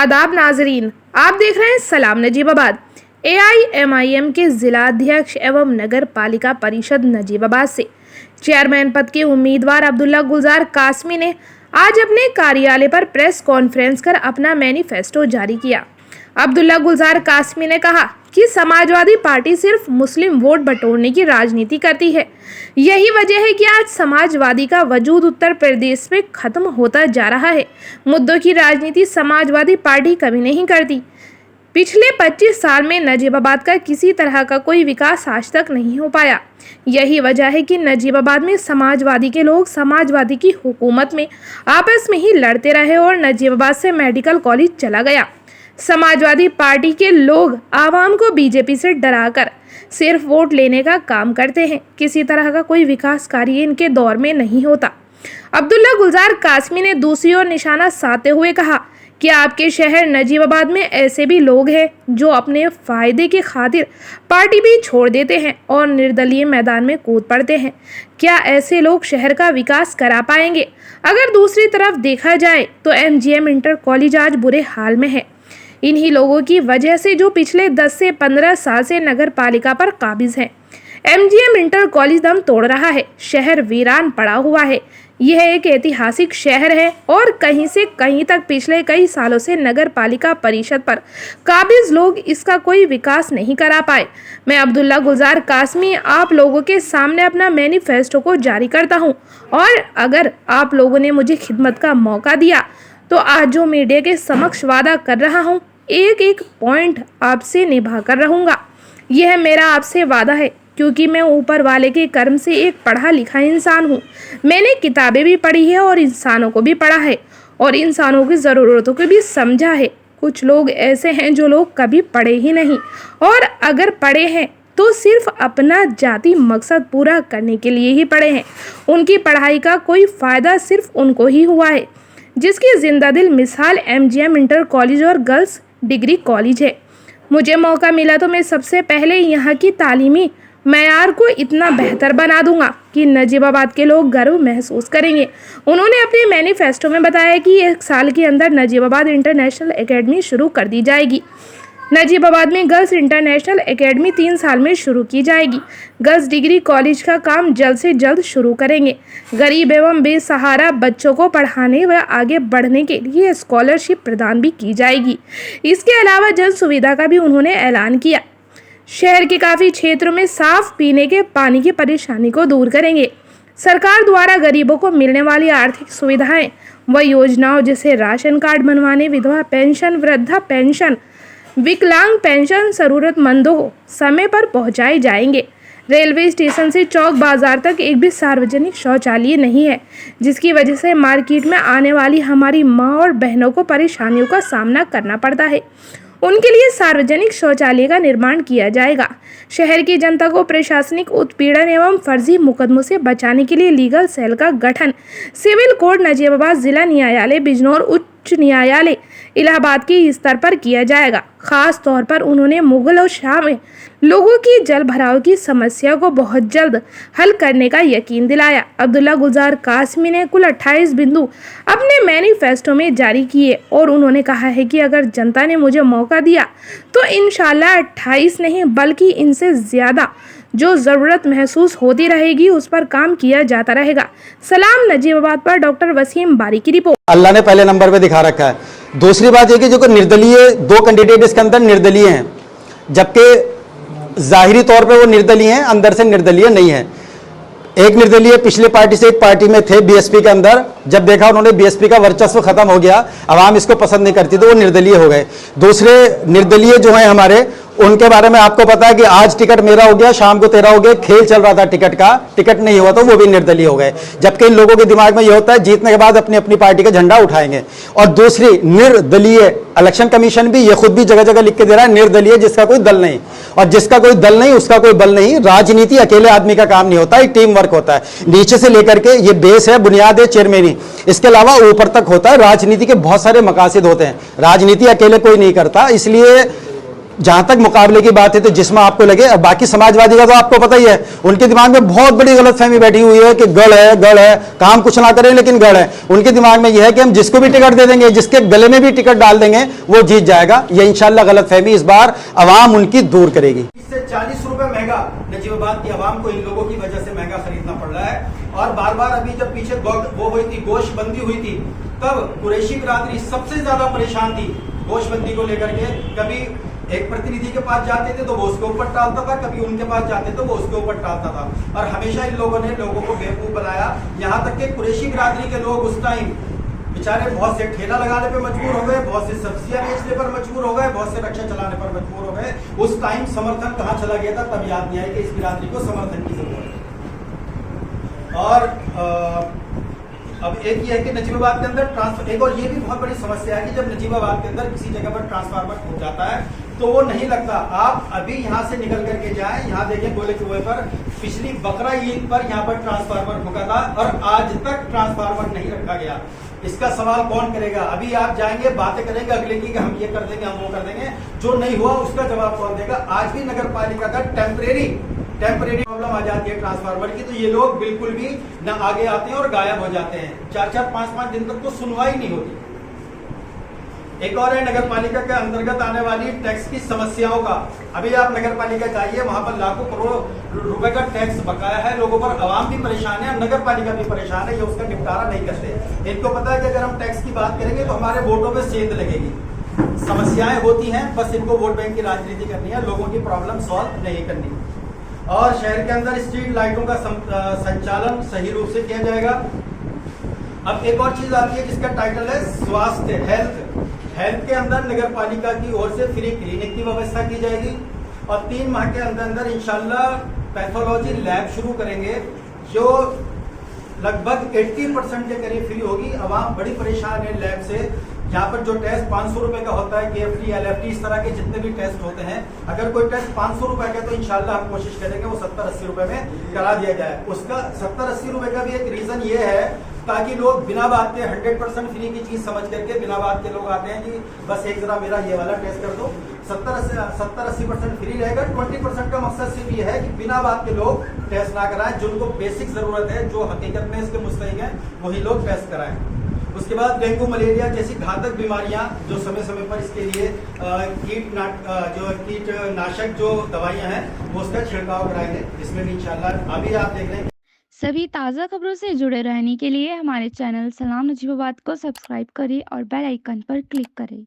आदाब नाजरीन, आप देख रहे हैं सलाम नजीबाबाद। AIMIM के जिला अध्यक्ष एवं नगर पालिका परिषद नजीबाबाद से चेयरमैन पद के उम्मीदवार अब्दुल्ला गुलजार कासमी ने आज अपने कार्यालय पर प्रेस कॉन्फ्रेंस कर अपना मैनिफेस्टो जारी किया। अब्दुल्ला गुलजार कासमी ने कहा कि समाजवादी पार्टी सिर्फ मुस्लिम वोट बटोरने की राजनीति करती है। यही वजह है कि आज समाजवादी का वजूद उत्तर प्रदेश में खत्म होता जा रहा है। मुद्दों की राजनीति समाजवादी पार्टी कभी नहीं करती। पिछले 25 साल में नजीबाबाद का किसी तरह का कोई विकास आज तक नहीं हो पाया। यही वजह है कि नजीबाबाद में समाजवादी के लोग समाजवादी की हुकूमत में आपस में ही लड़ते रहे और नजीबाबाद से मेडिकल कॉलेज चला गया। समाजवादी पार्टी के लोग आवाम को बीजेपी से डराकर सिर्फ वोट लेने का काम करते हैं। किसी तरह का कोई विकास कार्य इनके दौर में नहीं होता। अब्दुल्ला गुलजार कासमी ने दूसरी ओर निशाना साधते हुए कहा कि आपके शहर नजीबाबाद में ऐसे भी लोग हैं जो अपने फायदे के खातिर पार्टी भी छोड़ देते हैं और निर्दलीय मैदान में कूद पड़ते हैं। क्या ऐसे लोग शहर का विकास करा पाएंगे? अगर दूसरी तरफ देखा जाए तो MGM इंटर कॉलेज आज बुरे हाल में है। इन्हीं लोगों की वजह से जो पिछले 10 से 15 साल से नगर पालिका पर काबिज हैं। MGM इंटर कॉलेज दम तोड़ रहा है, शहर वीरान पड़ा हुआ है। यह एक ऐतिहासिक शहर है और कहीं से कहीं तक पिछले कई सालों से नगर पालिका परिषद पर काबिज लोग इसका कोई विकास नहीं करा पाए। मैं अब्दुल्ला गुलजार कासमी आप लोगों के सामने अपना मैनिफेस्टो को जारी करता हूं और अगर आप लोगों ने मुझे खिदमत का मौका दिया तो आज जो मीडिया के समक्ष वादा कर रहा हूं, एक एक पॉइंट आपसे निभा कर रहूँगा। यह मेरा आपसे वादा है क्योंकि मैं ऊपर वाले के कर्म से एक पढ़ा लिखा इंसान हूँ। मैंने किताबें भी पढ़ी है और इंसानों को भी पढ़ा है और इंसानों की ज़रूरतों को भी समझा है। कुछ लोग ऐसे हैं जो लोग कभी पढ़े ही नहीं और अगर पढ़े हैं तो सिर्फ अपना जाति मकसद पूरा करने के लिए ही पढ़े हैं। उनकी पढ़ाई का कोई फ़ायदा सिर्फ उनको ही हुआ है। जिसकी जिंदादिल मिसाल MGM इंटर कॉलेज और गर्ल्स डिग्री कॉलेज है। मुझे मौका मिला तो मैं सबसे पहले यहाँ की तालीमी मयार को इतना बेहतर बना दूंगा कि नजीबाबाद के लोग गर्व महसूस करेंगे। उन्होंने अपने मैनिफेस्टो में बताया कि 1 साल के अंदर नजीबाबाद इंटरनेशनल एकेडमी शुरू कर दी जाएगी। नजीबाबाद में गर्ल्स इंटरनेशनल एकेडमी 3 साल में शुरू की जाएगी। गर्ल्स डिग्री कॉलेज का काम जल्द से जल्द शुरू करेंगे। गरीब एवं बेसहारा बच्चों को पढ़ाने व आगे बढ़ने के लिए स्कॉलरशिप प्रदान भी की जाएगी। इसके अलावा जन सुविधा का भी उन्होंने ऐलान किया। शहर के काफ़ी क्षेत्रों में साफ पीने के पानी की परेशानी को दूर करेंगे। सरकार द्वारा गरीबों को मिलने वाली आर्थिक सुविधाएं व योजनाओं जैसे राशन कार्ड बनवाने, विधवा पेंशन, वृद्धा पेंशन, विकलांग पेंशन जरूरतमंदों को समय पर पहुंचाए जाएंगे। रेलवे स्टेशन से चौक बाजार तक एक भी सार्वजनिक शौचालय नहीं है, जिसकी वजह से मार्केट में आने वाली हमारी माँ और बहनों को परेशानियों का सामना करना पड़ता है। उनके लिए सार्वजनिक शौचालय का निर्माण किया जाएगा। शहर की जनता को प्रशासनिक उत्पीड़न एवं फर्जी मुकदमों से बचाने के लिए लीगल सेल का गठन सिविल कोर्ट नजीबाबाद जिला न्यायालय, बिजनौर उच्च न्यायालय इलाहाबाद के स्तर पर किया जाएगा। खास तौर पर उन्होंने मुगल और शाह में लोगों की जल भराव की समस्या को बहुत जल्द हल करने का यकीन दिलाया। अब्दुल्ला गुलजार कासमी ने कुल 28 बिंदु अपने मैनिफेस्टो में जारी किए और उन्होंने कहा है कि अगर जनता ने मुझे मौका दिया तो इंशाल्लाह 28 नहीं बल्कि इनसे ज़्यादा जो ज़रूरत महसूस होती रहेगी उस पर काम किया जाता रहेगा। सलाम नजीबाबाद पर डॉक्टर वसीम बारी की रिपोर्ट। अल्लाह ने पहले नंबर पे दिखा रखा है। दूसरी बात यह कि जो निर्दलीय 2 कैंडिडेट इसके अंदर निर्दलीय हैं, जबकि जाहिरी तौर पे वो निर्दलीय हैं, अंदर से निर्दलीय नहीं है। एक निर्दलीय पिछले पार्टी से एक पार्टी में थे BSP के अंदर, जब देखा उन्होंने BSP का वर्चस्व खत्म हो गया, आवाम इसको पसंद नहीं करती तो वो निर्दलीय हो गए। दूसरे निर्दलीय जो हैं हमारे, उनके बारे में आपको पता है कि आज टिकट मेरा हो गया, शाम को तेरा हो गया, खेल चल रहा था टिकट का, टिकट नहीं हुआ तो वो भी निर्दलीय हो गए। जबकि इन लोगों के दिमाग में ये होता है जीतने के बाद अपनी अपनी पार्टी का झंडा उठाएंगे। और दूसरी निर्दलीय, इलेक्शन कमीशन भी ये खुद भी जगह जगह लिख के दे रहा है निर्दलीय, जिसका कोई दल नहीं, और जिसका कोई दल नहीं उसका कोई बल नहीं। राजनीति अकेले आदमी का काम नहीं होता, एक टीम वर्क होता है। नीचे से लेकर के ये बेस है, बुनियाद है चेयरमैनी, इसके अलावा ऊपर तक होता है। राजनीति के बहुत सारे मकासद होते हैं, राजनीति अकेले कोई नहीं करता। इसलिए जहां तक मुकाबले की बात है तो जिसमें आपको लगे, अब बाकी समाजवादी का तो आपको पता ही है, उनके दिमाग में बहुत बड़ी गलतफहमी बैठी हुई है कि गढ़ है, काम कुछ ना करें लेकिन गढ़ है। उनके दिमाग में यह है कि हम जिसको भी टिकट दे देंगे, जिसके गले में भी टिकट डाल देंगे वो जीत जाएगा। ये इंशाल्लाह गलतफहमी इस बार अवाम उनकी दूर करेगी। इससे 40 रुपए महंगा नजीबाबाद की आवाम को इन लोगों की वजह से महंगा खरीदना पड़ रहा है। और बार बार अभी जब पीछे वो हुई थी, गोश्त बंदी हुई थी, तब कुरैशी बिरादरी सबसे ज्यादा परेशान थी गोश्त बंदी को लेकर के। कभी एक प्रतिनिधि के पास जाते थे तो वो उसके ऊपर टालता था, कभी उनके पास जाते तो वो उसके ऊपर टालता था, और हमेशा इन लोगों ने लोगों को बेवकूफ बनाया। यहाँ तक कि कुरैशी बिरादरी के लोग उस टाइम बेचारे बहुत से ठेला लगाने पे मजबूर हो गए, बहुत से सब्जियां बेचने पर मजबूर हो गए, बहुत से रक्षा चलाने पर मजबूर हो गए। उस टाइम समर्थन कहाँ चला गया था, तब याद नहीं आया कि इस बिरादरी को समर्थन की जरूरत है। और अब एक ये है कि नजीबाबाद के अंदर ट्रांसफर, एक और ये भी बहुत बड़ी समस्या है कि जब नजीबाबाद के अंदर किसी जगह पर ट्रांसफार्मर हो जाता है तो वो नहीं लगता। आप अभी यहाँ से निकल करके जाएं, यहाँ देखिए गोले कुएं पर पिछली बकरा ईद पर यहाँ पर ट्रांसफार्मर ठुका था और आज तक ट्रांसफार्मर नहीं रखा गया। इसका सवाल कौन करेगा? अभी आप जाएंगे, बातें करेंगे अगले की कि हम ये कर देंगे, हम वो कर देंगे, जो नहीं हुआ उसका जवाब कौन देगा? आज भी नगर पालिका का टेम्परेरी प्रॉब्लम आ जाती है ट्रांसफार्मर की, तो ये लोग बिल्कुल भी न आगे आते हैं और गायब हो जाते हैं। 4-4, 5-5 दिन तक तो सुनवाई नहीं होती। एक और है नगर पालिका के अंतर्गत आने वाली टैक्स की समस्याओं का। अभी आप नगर पालिका जाइए, वहां पर लाखों करोड़ रुपए का टैक्स बकाया है, लोगों पर, आवाम भी परेशान है, नगर पालिका भी परेशान है, ये उसका निपटारा नहीं करते। इनको पता है कि अगर हम टैक्स की बात करेंगे तो हमारे वोटों में सेंध लगेगी। समस्याएं होती हैं, बस इनको वोट बैंक की राजनीति करनी है, लोगों की प्रॉब्लम सॉल्व नहीं करनी। और शहर के अंदर स्ट्रीट लाइटों का संचालन सही रूप से किया जाएगा। अब एक और चीज आती है जिसका टाइटल है स्वास्थ्य, हेल्थ के अंदर नगर पालिका की ओर से फ्री क्लिनिक की व्यवस्था की जाएगी और 3 माह के अंदर इंशाल्लाह पैथोलॉजी लैब शुरू करेंगे जो लगभग 80% के करीब फ्री होगी। आवाम बड़ी परेशान है लैब से। यहाँ पर जो टेस्ट 500 रुपए का होता है, KFT, LFT, इस तरह के जितने भी टेस्ट होते हैं, अगर कोई टेस्ट 500 रुपए का तो इंशाल्लाह हम कोशिश करेंगे वो 70-80 रुपए में करा दिया जाए। उसका 70-80 रुपए का भी एक रीजन ये है ताकि लोग बिना बात के 100% फ्री की चीज समझ करके बिना बात के लोग आते हैं कि बस एक जरा मेरा ये वाला टेस्ट कर दो। 70-80% फ्री रहेगा। 20% का मकसद सिर्फ ये है कि बिना बात के लोग टेस्ट ना कराएं, जिनको बेसिक जरूरत है, जो हकीकत में इसके मुस्तहिक हैं, वही लोग टेस्ट कराएं। उसके बाद डेंगू, मलेरिया जैसी घातक बीमारियां जो समय समय पर इसके लिए कीटनाशक जो दवाइयां हैं वो उसका छिड़काव कराएंगे। इसमें भी इंशाल्लाह अभी आप देख रहे हैं। सभी ताज़ा खबरों से जुड़े रहने के लिए हमारे चैनल सलाम नजीबाबाद को सब्सक्राइब करें और बेल आइकन पर क्लिक करें।